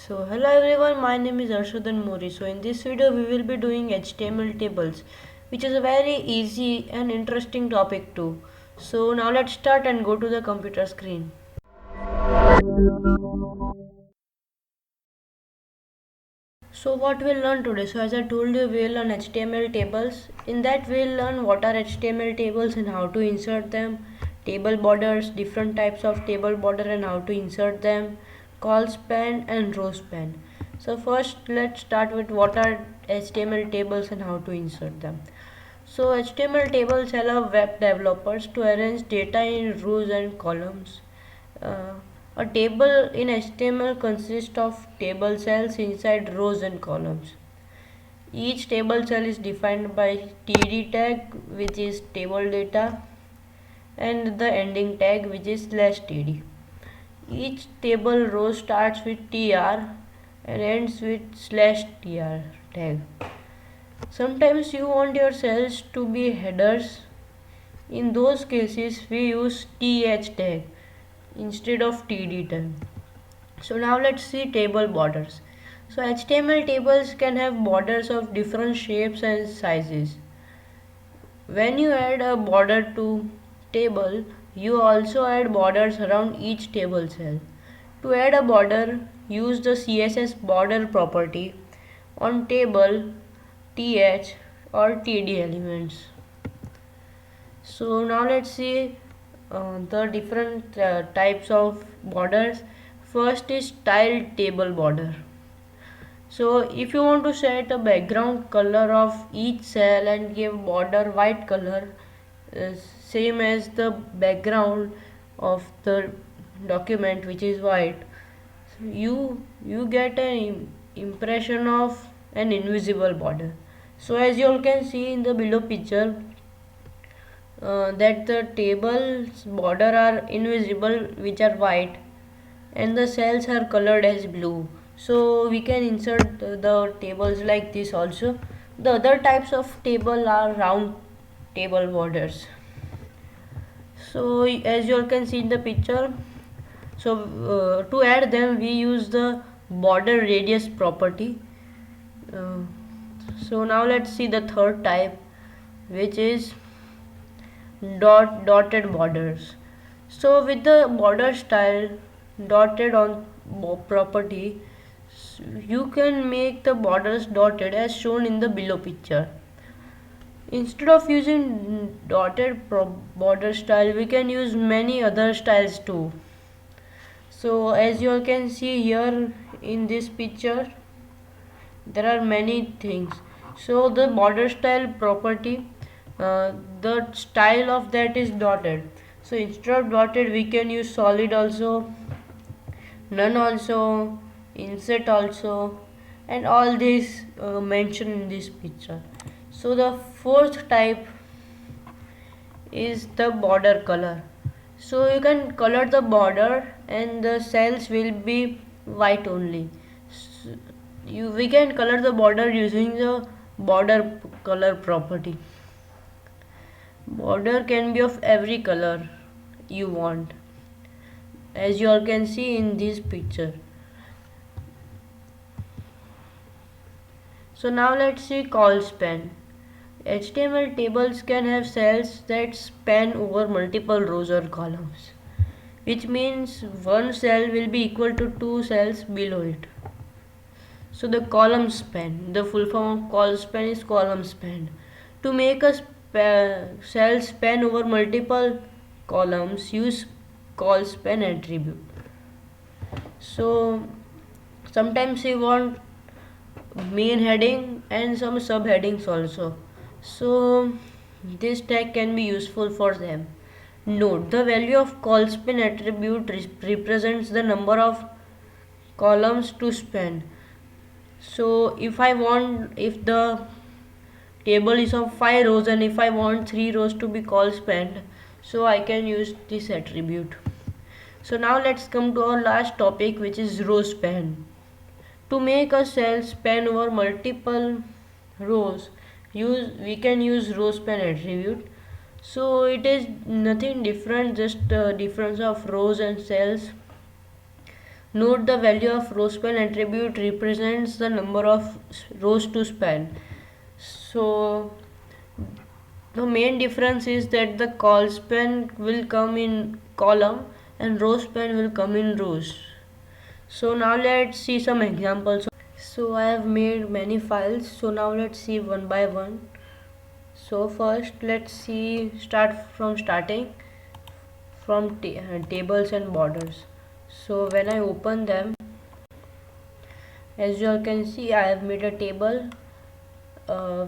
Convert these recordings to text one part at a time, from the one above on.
So hello everyone, my name is Arshadan Mori. So in this video we will be doing HTML tables, which is a very easy and interesting topic too. So now let's start and go to the computer screen. So what we'll learn today? So as I told you, we'll learn HTML tables. In that we'll learn what are HTML tables and how to insert them, table borders, different types of table border and how to insert them, call span and row span. So first let's start with what are HTML tables and how to insert them. So HTML tables allow web developers to arrange data in rows and columns. Uh, a table in HTML consists of table cells inside rows and columns. Each table cell is defined by td tag, which is table data, and the ending tag, which is /td. Each table row starts with tr and ends with /tr tag. Sometimes you want your cells to be headers. In those cases we use th tag instead of td tag. So now let's see table borders. So HTML tables can have borders of different shapes and sizes. When you add a border to table, you also add borders around each table cell. To add a border, use the CSS border property on table, th or td elements. So now let's see the different types of borders. First is tiled table border. So if you want to set a background color of each cell and give border white color, same as the background of the document, which is white, so you get an impression of an invisible border. So as you all can see in the below picture, that the tables border are invisible, which are white, and the cells are colored as blue. So we can insert the tables like this also. The other types of table are round table borders. So as you all can see in the picture, so to add them we use the border radius property. uh, so now let's see the third type, which is dotted borders. So with the border style dotted on property, you can make the borders dotted as shown in the below picture. Instead of using dotted border style, we can use many other styles too. So as you all can see here in this picture, there are many things. So the border style property, the style of that is dotted. So instead of dotted we can use solid also, none also, insert also, and all these mentioned in this picture. So the fourth type is the border color. So you can color the border and the cells will be white only. So we can color the border using the border color property. Border can be of every color you want, as you all can see in this picture. So now let's see call span. HTML tables can have cells that span over multiple rows or columns, which means one cell will be equal to two cells below it. So the column span, the full form of call span is column span. To make a cell span over multiple columns, use call span attribute. So sometimes we want main heading and some subheadings also. So this tag can be useful for them. Note the value of call span attribute represents the number of columns to span. So if the table is of 5 rows and if I want 3 rows to be call spanned, so I can use this attribute. So now let's come to our last topic, which is row span. To make a cell span over multiple rows, we can use row span attribute. So it is nothing different, just difference of rows and cells. Note the value of row span attribute represents the number of rows to span. So the main difference is that the col span will come in column and row span will come in rows. So now let's see some examples. So I have made many files. So now let's see one by one. So first let's see starting from tables and borders. So when I open them, as you all can see, I have made a table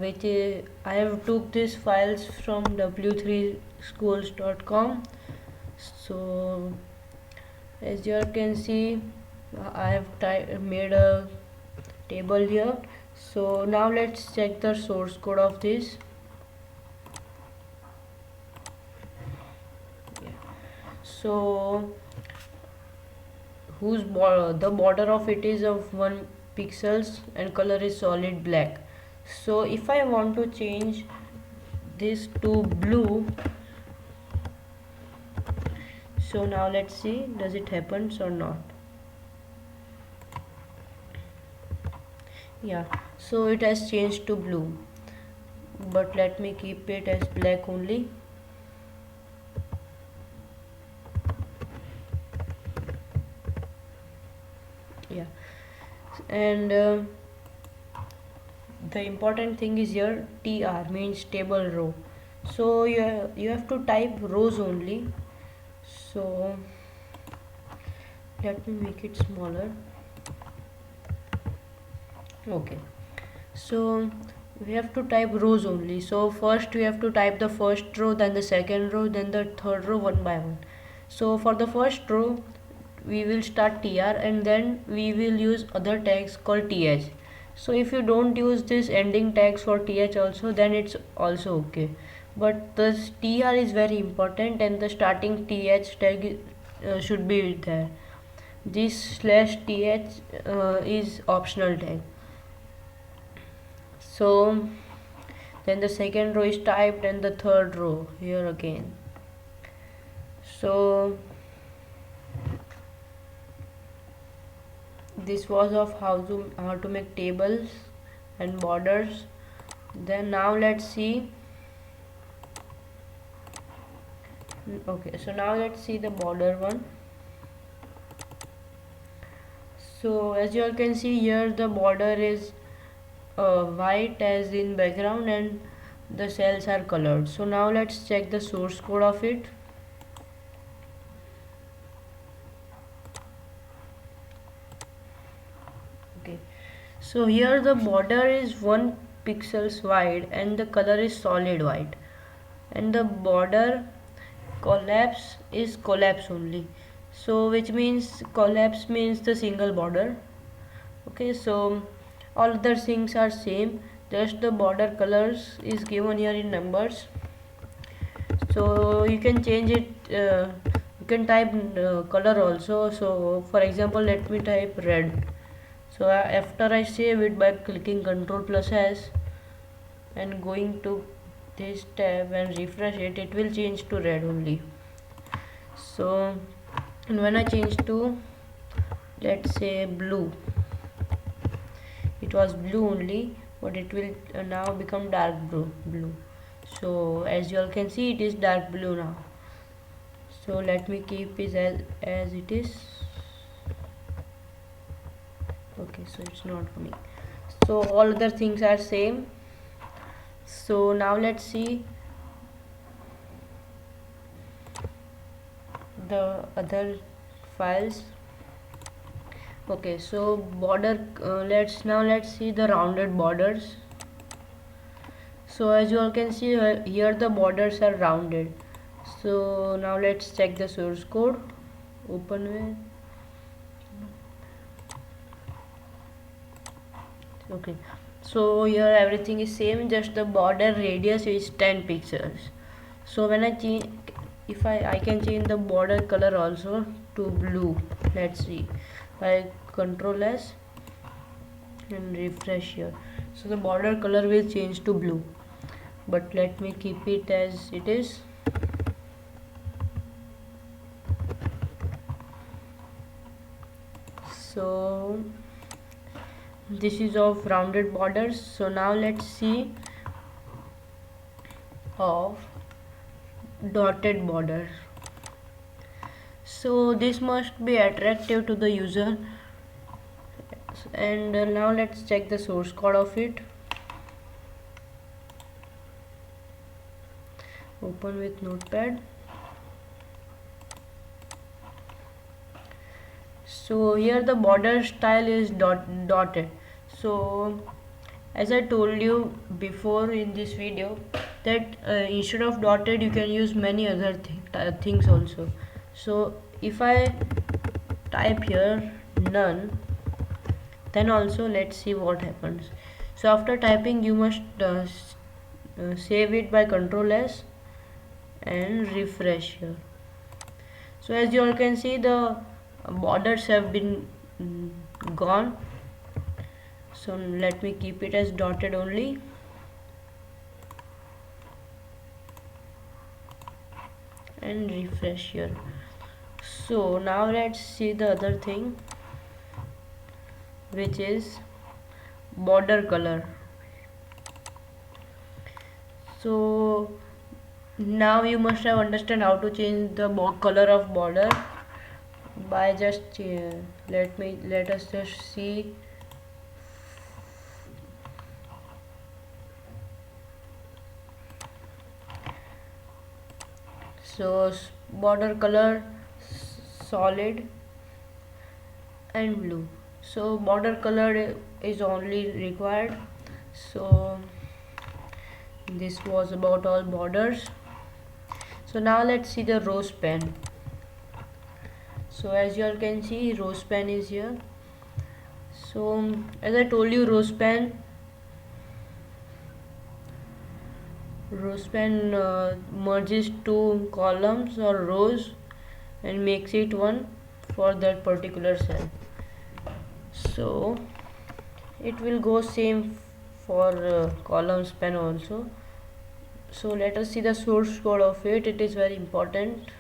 which is I have took these files from w3schools.com. So as you all can see, I have made a table here. So now let's check the source code of this. So the border of it is of 1 pixels and color is solid black. So if I want to change this to blue, so now let's see does it happens or not. Yeah, so it has changed to blue, but let me keep it as black only. Yeah, and the important thing is here TR means table row. So you have to type rows only. So let me make it smaller. Okay, so we have to type rows only. So first we have to type the first row, then the second row, then the third row one by one. So for the first row we will start TR and then we will use other tags called TH. So if you don't use this ending tags for TH also, then it's also okay, but this TR is very important and the starting TH tag should be there. This slash TH is optional tag. So then the second row is typed and the third row here again. So this was of how to make tables and borders. Then now let's see. Okay, so now let's see the border one. So as you all can see here, the border is white as in background and the cells are colored. So now let's check the source code of it. Okay, so here the border is 1 pixels wide and the color is solid white, and the border collapse is collapse only. So which means collapse means the single border. Okay, so all other things are same, just the border colors is given here in numbers. So you can change it, you can type color also. So for example, let me type red. So after I save it by clicking Ctrl plus S and going to this tab and refresh it, it will change to red only. So and when I change to, let's say, blue, it was blue only, but it will now become dark blue. So as you all can see, it is dark blue now. So let me keep it as it is. Okay, so it's not funny. So all other things are same. So now let's see the other files. Okay, so border, let's see the rounded borders. So as you all can see here the borders are rounded. So now let's check the source code. Open with. Okay, so here everything is same, just the border radius is 10 pixels. So when I change, if I can change the border color also to blue. Let's see by Ctrl S and refresh here. So the border color will change to blue, but let me keep it as it is. So this is of rounded borders. So now let's see of dotted border. So this must be attractive to the user, and now let's check the source code of it. Open with Notepad. So here the border style is dotted. So as I told you before in this video that instead of dotted you can use many other things also. So if I type here none, then also let's see what happens. So after typing you must save it by Ctrl S and refresh here. So as you all can see, the borders have been gone. So let me keep it as dotted only. And refresh here. So now let's see the other thing, which is border color. So now you must have understand how to change the color of border by just let us just see. So border color solid and blue. So border color is only required. So this was about all borders. So now let's see the rose pen. So as you all can see, rose pen is here. So as I told you, rose pen merges two columns or rows and makes it one for that particular cell. So it will go same for columns pen also. So let us see the source code of it. It is very important.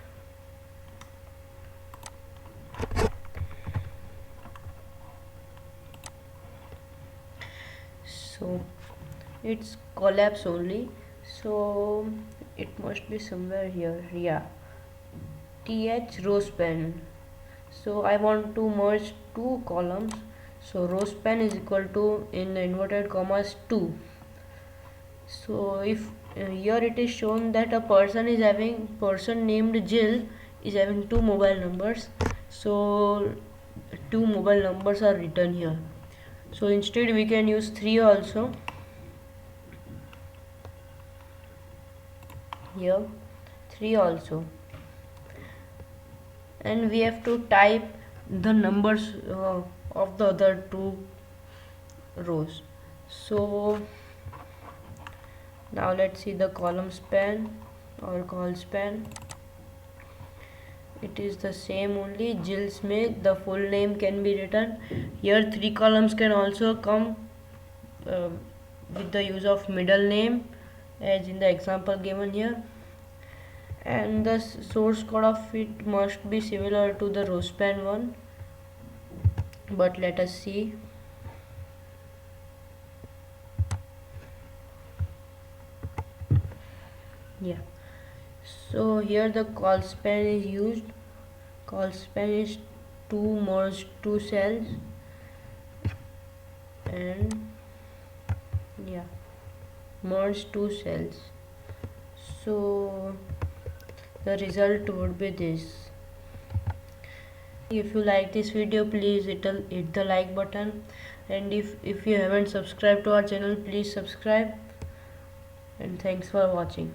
So it's collapse only. So it must be somewhere here. Yeah, th rose pen. So I want to merge two columns. So rose pen is equal to, in inverted commas, 2. So if here it is shown that a person named Jill is having two mobile numbers. So two mobile numbers are written here. So instead we can use 3 also. Here 3 also, and we have to type the numbers of the other two rows. So now let's see the column span or call span. It is the same only, Jill Smith. The full name can be written here. 3 columns can also come with the use of middle name, as in the example given here, and the source code of it must be similar to the rose pen one, but let us see. Yeah, so here the call span is used. Call span is to merge two cells, and yeah, merge two cells. So the result would be this. If you like this video, please hit the like button, and if you haven't subscribed to our channel, please subscribe, and thanks for watching.